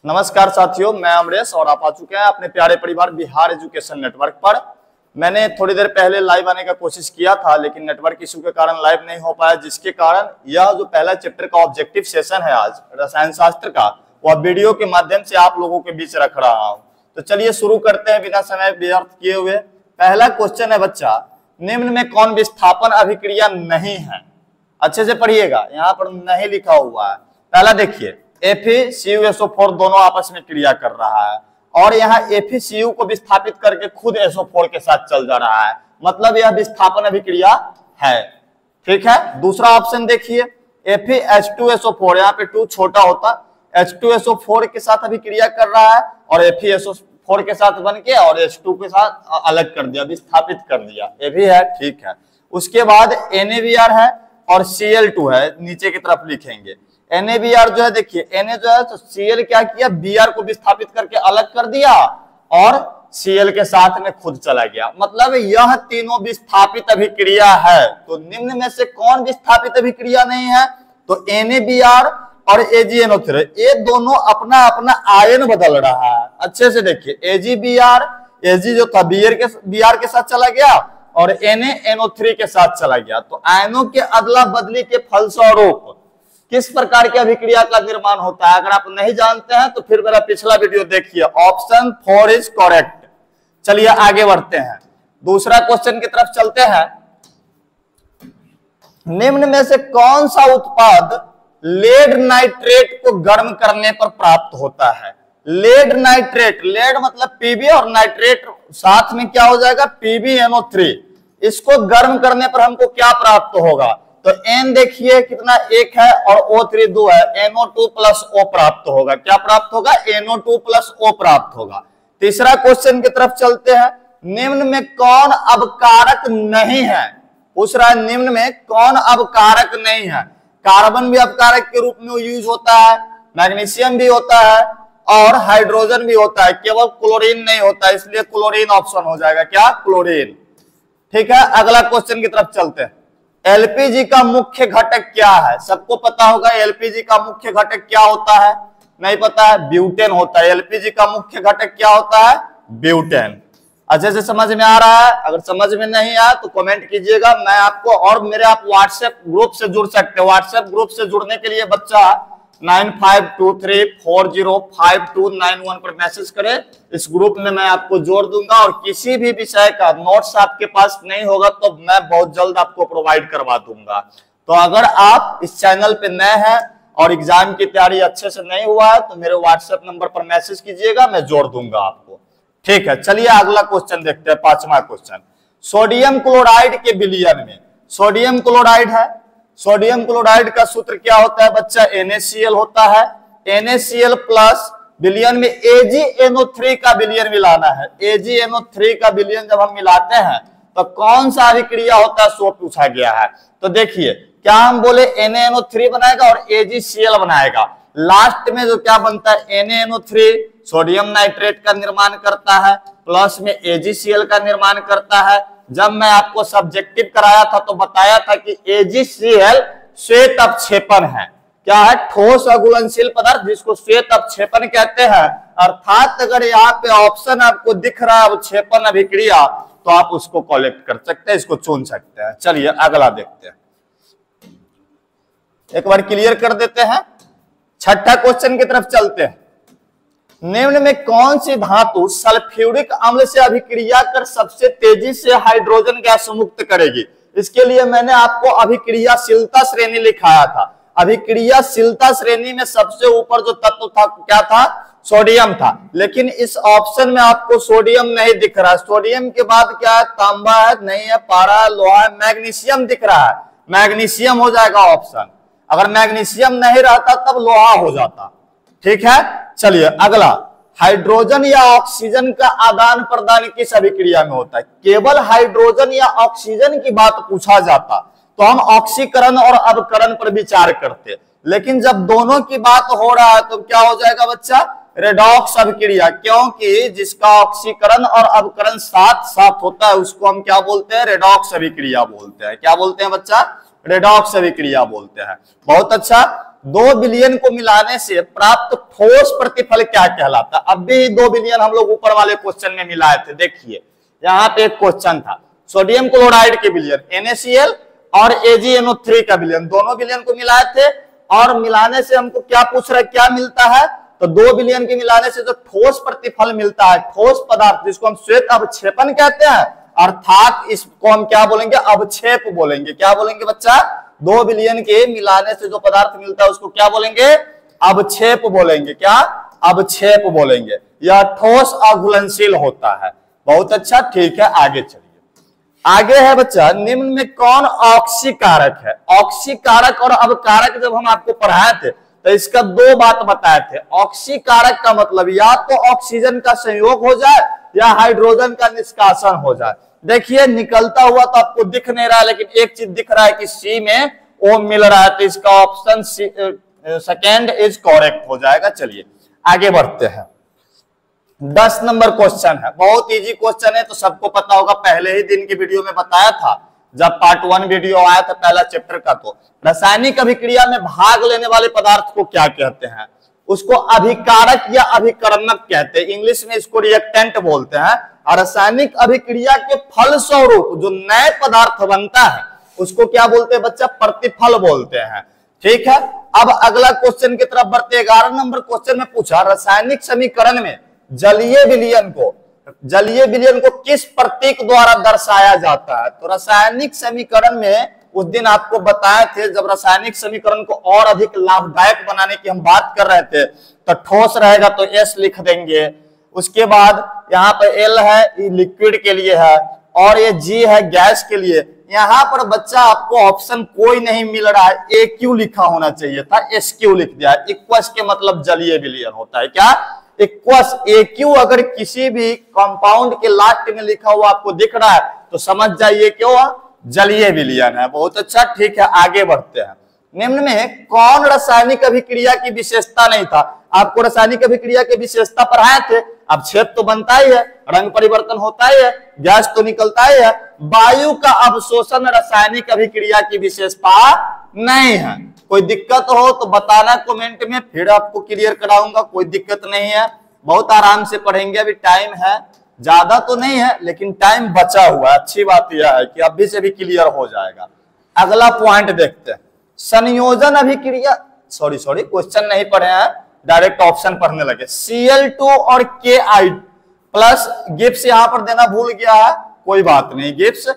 नमस्कार साथियों, मैं अमरेश और आप आ चुके हैं अपने प्यारे परिवार बिहार एजुकेशन नेटवर्क पर। मैंने थोड़ी देर पहले लाइव आने का कोशिश किया था, लेकिन नेटवर्क इशू के कारण लाइव नहीं हो पाया, जिसके कारण यह जो पहला चैप्टर का ऑब्जेक्टिव सेशन है आज रसायन शास्त्र का, वह वीडियो के माध्यम से आप लोगों के बीच रख रहा हूं। तो चलिए शुरू करते हैं बिना समय व्यर्थ किए हुए। पहला क्वेश्चन है बच्चा, निम्न में कौन विस्थापन अभिक्रिया नहीं है? अच्छे से पढ़िएगा, यहाँ पर नहीं लिखा हुआ है। पहला देखिए, FeCuSO4 दोनों आपस में क्रिया कर रहा है और यहाँ FeCu को विस्थापित करके खुद SO4 के साथ चल जा रहा है, मतलब यह विस्थापन अभिक्रिया है। ठीक है, दूसरा ऑप्शन देखिए, FeH2SO4, यहाँ पे 2 छोटा होता, H2SO4 के साथ अभिक्रिया कर रहा है और FeSO4 के साथ बन के और H2 के साथ अलग कर दिया, विस्थापित कर दिया, ये भी है। ठीक है, उसके बाद NaBr है और Cl2 है, नीचे की तरफ लिखेंगे। NaBr जो है, देखिए Na जो है तो Cl क्या किया, Br को विस्थापित करके अलग कर दिया और Cl के साथ में खुद चला गया, मतलब यह तीनों विस्थापित अभिक्रिया है। तो निम्न में से कौन विस्थापित अभिक्रिया नहीं है? तो NaBr और AgNO3 ये दोनों अपना अपना आयन बदल रहा है। अच्छे से देखिए, AgBr, Ag जो था Br के साथ चला गया और NaNO3 के साथ चला गया। तो आयनों के अदला बदली के फलस्वरूप किस प्रकार की अभिक्रिया का निर्माण होता है? अगर आप नहीं जानते हैं तो फिर मेरा पिछला वीडियो देखिए, ऑप्शन 4 इज करेक्ट। चलिए आगे बढ़ते हैं, दूसरा क्वेश्चन की तरफ चलते हैं। निम्न में से कौन सा उत्पाद लेड नाइट्रेट को गर्म करने पर प्राप्त होता है? लेड नाइट्रेट, लेड मतलब Pb और नाइट्रेट साथ में क्या हो जाएगा, PbNO3। इसको गर्म करने पर हमको क्या प्राप्त होगा? तो N देखिए कितना 1 है और O3 2 है, NO2 प्लस O प्राप्त होगा। क्या प्राप्त होगा? NO2 प्लस O प्राप्त होगा। तीसरा क्वेश्चन की तरफ चलते हैं। निम्न में कौन अवकारक नहीं है? पूछ रहा है निम्न में कौन अवकारक नहीं है? कार्बन भी अवकारक के रूप में यूज होता है, मैग्नीशियम भी होता है और हाइड्रोजन भी होता है, केवल क्लोरीन नहीं होता, इसलिए क्लोरीन ऑप्शन हो जाएगा। क्या? क्लोरीन। ठीक है, अगला क्वेश्चन की तरफ चलते हैं। एलपीजी का मुख्य घटक क्या है? सबको पता होगा एलपीजी का मुख्य घटक क्या होता है? नहीं पता है? ब्यूटेन होता है। एलपीजी का मुख्य घटक क्या होता है? ब्यूटेन। अच्छे से समझ में आ रहा है? अगर समझ में नहीं आया तो कमेंट कीजिएगा, मैं आपको, और मेरे आप व्हाट्सएप ग्रुप से जुड़ सकते हैं। व्हाट्सएप ग्रुप से जुड़ने के लिए बच्चा 9523405291 पर मैसेज करें। इस ग्रुप में मैं आपको जोड़ दूंगा और किसी भी विषय का नोट्स आपके पास नहीं होगा तो मैं बहुत जल्द आपको प्रोवाइड करवा दूंगा। तो अगर आप इस चैनल पे नए हैं और एग्जाम की तैयारी अच्छे से नहीं हुआ है तो मेरे व्हाट्सएप नंबर पर मैसेज कीजिएगा, मैं जोड़ दूंगा आपको। ठीक है, चलिए अगला क्वेश्चन देखते हैं, 5वां क्वेश्चन। सोडियम क्लोराइड के विलयन में, सोडियम क्लोराइड है, सोडियम क्लोराइड का सूत्र क्या होता है बच्चा? NaCl होता है। NaCl प्लस विलयन में AgNO3 का विलयन मिलाना है। AgNO3 का विलयन जब हम मिलाते हैं तो कौन सा अभिक्रिया होता है, सो पूछा गया है। तो देखिए, क्या हम बोले NaNO3 बनाएगा और AgCl बनाएगा, लास्ट में जो क्या बनता है, NaNO3 सोडियम नाइट्रेट का निर्माण करता है, प्लस में AgCl का निर्माण करता है। जब मैं आपको सब्जेक्टिव कराया था तो बताया था कि AgCl श्वेत अपक्षेपण है। क्या है? ठोस अघुलनशील पदार्थ, जिसको श्वेत अपक्षेपण कहते हैं। अर्थात अगर यहाँ पे ऑप्शन आपको दिख रहा है अपक्षेपण अभिक्रिया, तो आप उसको कलेक्ट कर सकते हैं, इसको चुन सकते हैं। चलिए अगला देखते हैं, एक बार क्लियर कर देते हैं। छठा क्वेश्चन की तरफ चलते हैं। निम्न में कौन सी धातु सल्फ्यूरिक अम्ल से अभिक्रिया कर सबसे तेजी से हाइड्रोजन गैस मुक्त करेगी? इसके लिए मैंने आपको अभिक्रियाशीलता श्रेणी लिखाया था। अभिक्रियाशीलता श्रेणी में सबसे ऊपर जो तत्व था क्या था? सोडियम था, लेकिन इस ऑप्शन में आपको सोडियम नहीं दिख रहा है। सोडियम के बाद क्या है? तांबा है, नहीं है, पारा है, लोहा है, मैग्नीशियम दिख रहा है। मैग्नीशियम हो जाएगा ऑप्शन। अगर मैग्नीशियम नहीं रहता तब लोहा हो जाता। ठीक है, चलिए अगला। हाइड्रोजन या ऑक्सीजन का आदान प्रदान किस अभिक्रिया में होता है? केवल हाइड्रोजन या ऑक्सीजन की बात पूछा जाता तो हम ऑक्सीकरण और अवकरण पर विचार करते, लेकिन जब दोनों की बात हो रहा है तो क्या हो जाएगा बच्चा? रेडॉक्स अभिक्रिया, क्योंकि जिसका ऑक्सीकरण और अवकरण साथ साथ होता है उसको हम क्या बोलते हैं? रेडॉक्स अभिक्रिया बोलते हैं। क्या बोलते हैं बच्चा? रेडॉक्स अभिक्रिया बोलते हैं। बहुत अच्छा। 2 बिलियन को मिलाने से प्राप्त ठोस प्रतिफल क्या कहलाता है? अब भी 2 बिलियन हम लोग ऊपर वाले क्वेश्चन में मिलाए थे। देखिए यहाँ पे एक क्वेश्चन था, सोडियम क्लोराइड के बिलियन, NaCl और AgNO3 का बिलियन, दोनों बिलियन को मिलाए थे और मिलाने से हमको क्या पूछ रहा है, क्या मिलता है? तो 2 बिलियन के मिलाने से जो ठोस प्रतिफल मिलता है, ठोस पदार्थ जिसको हम श्वेत अवक्षेपण कहते हैं, अर्थात इसको हम क्या बोलेंगे? अवक्षेप बोलेंगे। क्या बोलेंगे बच्चा? 2 बिलियन के मिलाने से जो पदार्थ मिलता है उसको क्या बोलेंगे? अवक्षेप बोलेंगे। क्या? अवक्षेप बोलेंगे। यह ठोस अघुलनशील होता है। बहुत अच्छा, ठीक है, आगे चलिए। आगे है बच्चा, निम्न में कौन ऑक्सीकारक है? ऑक्सीकारक और अवकारक जब हम आपको पढ़ाए थे तो इसका 2 बात बताए थे। ऑक्सीकारक का मतलब या तो ऑक्सीजन का संयोग हो जाए या हाइड्रोजन का निष्कासन हो जाए। देखिए निकलता हुआ तो आपको दिख नहीं रहा है, लेकिन एक चीज दिख रहा है कि सी में ओ मिल रहा है, तो इसका ऑप्शन सेकेंड इज करेक्ट हो जाएगा। चलिए आगे बढ़ते हैं। 10 नंबर क्वेश्चन है, बहुत इजी क्वेश्चन है, तो सबको पता होगा, पहले ही दिन की वीडियो में बताया था जब पार्ट 1 वीडियो आया था पहला चैप्टर का। तो रासायनिक अभिक्रिया में भाग लेने वाले पदार्थ को क्या कहते हैं? उसको अभिकारक या अभिकर्मक कहते हैं, इंग्लिश में इसको रिएक्टेंट बोलते हैं। और रासायनिक अभिक्रिया के फलस्वरूप जो नए पदार्थ बनता है उसको क्या बोलते हैं बच्चा? प्रतिफल बोलते हैं। ठीक है, अब अगला क्वेश्चन की तरफ बढ़ते। 11 नंबर क्वेश्चन में पूछा, रासायनिक समीकरण में जलीय विलयन को किस प्रतीक द्वारा दर्शाया जाता है? तो रासायनिक समीकरण में उस दिन आपको बताए थे, जब रासायनिक समीकरण को और अधिक लाभदायक बनाने की हम बात कर रहे थे, तो ठोस रहेगा तो S लिख देंगे, उसके बाद यहाँ पर L है, ये लिक्विड के लिए है, और ये G है गैस के लिए। यहाँ पर बच्चा आपको ऑप्शन कोई नहीं मिल रहा है, AQ लिखा होना चाहिए था, SQ लिख दिया है। इक्वस के मतलब जलीय विलयन होता है। क्या? इक्वस। AQ अगर किसी भी कंपाउंड के लास्ट में लिखा हुआ आपको दिख रहा है तो समझ जाइए क्यों जलीय विलयन है। बहुत अच्छा, ठीक है, आगे बढ़ते हैं। निम्न में कौन रासायनिक अभिक्रिया की विशेषता नहीं था? आपको रासायनिक अभिक्रिया की विशेषता पढ़ाए थे। अवक्षेप तो बनता ही है, रंग परिवर्तन होता ही है, गैस तो निकलता ही है। वायु का अवशोषण रासायनिक अभिक्रिया की विशेषता नहीं है। कोई दिक्कत हो तो बताना कमेंट में, फिर आपको क्लियर कराऊंगा। कोई दिक्कत नहीं है, बहुत आराम से पढ़ेंगे। अभी टाइम है, ज्यादा तो नहीं है लेकिन टाइम बचा हुआ है। अच्छी बात यह है कि अभी से भी क्लियर हो जाएगा। अगला पॉइंट देखते हैं, संयोजन अभिक्रिया। सॉरी क्वेश्चन नहीं पढ़े हैं, डायरेक्ट ऑप्शन पढ़ने लगे। Cl2 और Ki प्लस गिब्स यहाँ पर देना भूल गया है, कोई बात नहीं, गिब्स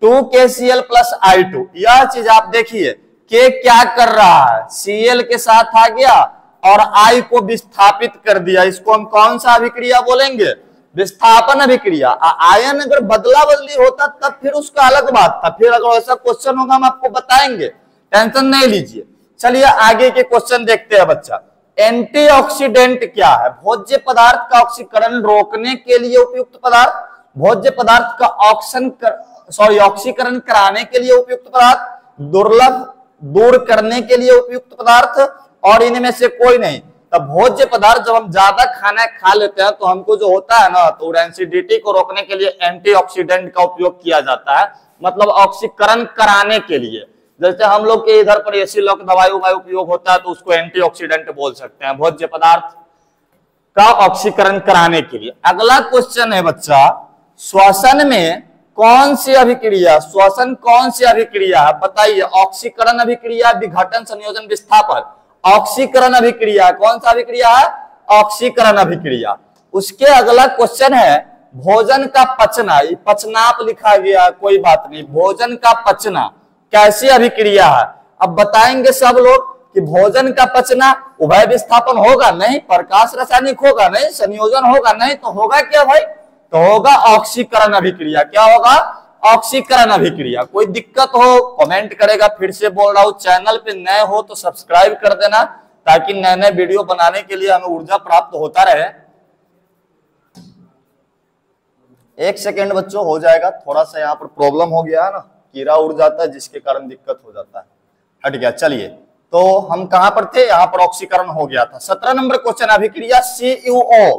2KCl प्लस I2। यह चीज आप देखिए, K क्या कर रहा है? Cl के साथ आ गया और I को विस्थापित कर दिया। इसको हम कौन सा अभिक्रिया बोलेंगे? विस्थापन अभिक्रिया। आयन अगर बदला बदली होता तब फिर उसका अलग बात था, फिर अगर ऐसा क्वेश्चन होगा हम आपको बताएंगे, टेंशन नहीं लीजिए। चलिए आगे के क्वेश्चन देखते हैं बच्चा। एंटीऑक्सीडेंट क्या है? भोज्य पदार्थ का ऑक्सीकरण रोकने के लिए उपयुक्त पदार्थ, भोज्य पदार्थ का ऑक्सीकरण कराने के लिए उपयुक्त पदार्थ, दुर्लभ दूर करने के लिए उपयुक्त पदार्थ, और इनमें से कोई नहीं। तब भोज्य पदार्थ जब हम ज्यादा खाना खा लेते हैं तो हमको जो होता है ना, तो एसिडिटी को रोकने के लिए एंटीऑक्सीडेंट का उपयोग किया जाता है, मतलब ऑक्सीकरण कराने के लिए। जैसे हम लोग के इधर पर एसी लॉक दवाई उपयोग होता है तो उसको एंटीऑक्सीडेंट बोल सकते हैं, भोज्य पदार्थ का ऑक्सीकरण कराने के लिए। अगला क्वेश्चन है बच्चा, श्वसन में कौन सी अभिक्रिया, श्वसन कौन सी अभिक्रिया है? बताइए। ऑक्सीकरण अभिक्रिया, विघटन, संयोजन, विस्थापन। ऑक्सीकरण अभिक्रिया कौन सा अभिक्रिया है? ऑक्सीकरण अभिक्रिया। उसके अगला क्वेश्चन है, भोजन का पचना, पचनाप लिखा गया, कोई बात नहीं, भोजन का पचना कैसी अभिक्रिया है? अब बताएंगे सब लोग कि भोजन का पचना उभय विस्थापन होगा नहीं, प्रकाश रासायनिक होगा नहीं, संयोजन होगा नहीं, तो होगा क्या भाई? तो होगा ऑक्सीकरण अभिक्रिया। क्या होगा? ऑक्सीकरण अभिक्रिया। कोई दिक्कत हो कमेंट करेगा। फिर से बोल रहा हूं, चैनल पे नए हो तो सब्सक्राइब कर देना ताकि नए नए वीडियो बनाने के लिए हमें ऊर्जा प्राप्त होता रहे। एक सेकेंड बच्चों, हो जाएगा। थोड़ा सा यहाँ पर प्रॉब्लम हो गया है ना, कीड़ा उड़ जाता है जिसके कारण दिक्कत हो जाता है। हट गया। चलिए, तो हम कहां पर थे? यहाँ पर ऑक्सीकरण हो गया था। 17 नंबर क्वेश्चन, अभिक्रिया CuO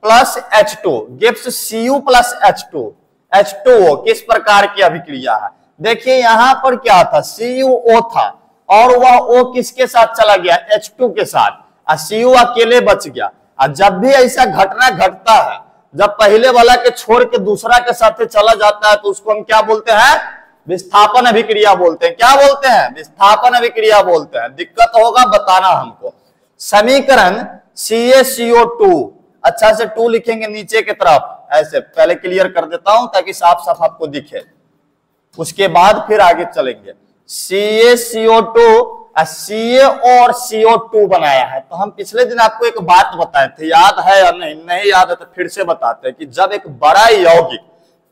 plus H2 gives Cu plus H2। H2O किस प्रकार की अभिक्रिया है? देखिए यहाँ पर क्या था? CuO था और वह O किसके साथ चला गया, H2 के साथ, और Cu अकेले बच गया। और जब भी ऐसा घटना घटता है, जब पहले वाला के छोड़ के दूसरा के साथ चला जाता है, तो उसको हम क्या बोलते हैं, विस्थापन अभिक्रिया बोलते हैं। क्या बोलते हैं, विस्थापन अभिक्रिया बोलते हैं। दिक्कत होगा बताना हमको। समीकरण CaCO2, अच्छा से 2 लिखेंगे नीचे की तरफ, ऐसे पहले क्लियर कर देता हूं ताकि साफ साफ आपको दिखे, उसके बाद फिर आगे चलेंगे। CaCO2 Ca और CO2 बनाया है। तो हम पिछले दिन आपको एक बात बताए थे, याद है या नहीं, नहीं याद है तो फिर से बताते हैं कि जब एक बड़ा यौगिक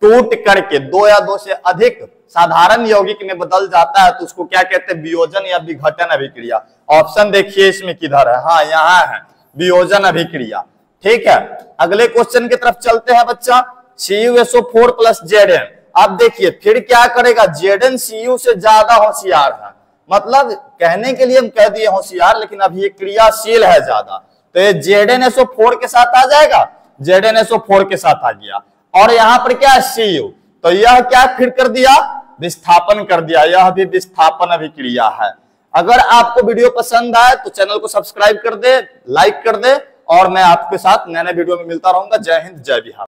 टूट करके 2 या 2 से अधिक साधारण यौगिक में बदल जाता है तो उसको क्या कहते हैं, वियोजन या विघटन अभिक्रिया। ऑप्शन देखिए इसमें किधर है, हाँ यहाँ है, वियोजन अभिक्रिया। ठीक है, अगले क्वेश्चन की तरफ चलते हैं बच्चा। CuSO4 + Zn। अब देखिए फिर क्या करेगा, Zn Cu से ज्यादा होशियार है, मतलब कहने के लिए हम कह दिए होशियार, लेकिन अब ये क्रियाशील है ज्यादा, तो ये ZnSO4 के साथ आ जाएगा, ZnSO4 के साथ आ गया। और यहां पर क्या है, Cu, तो यह क्या फिर कर दिया, विस्थापन कर दिया, यह भी विस्थापन अभिक्रिया है। अगर आपको वीडियो पसंद आए तो चैनल को सब्सक्राइब कर दे, लाइक कर दे, और मैं आपके साथ नए नए वीडियो में मिलता रहूंगा। जय हिंद, जय बिहार।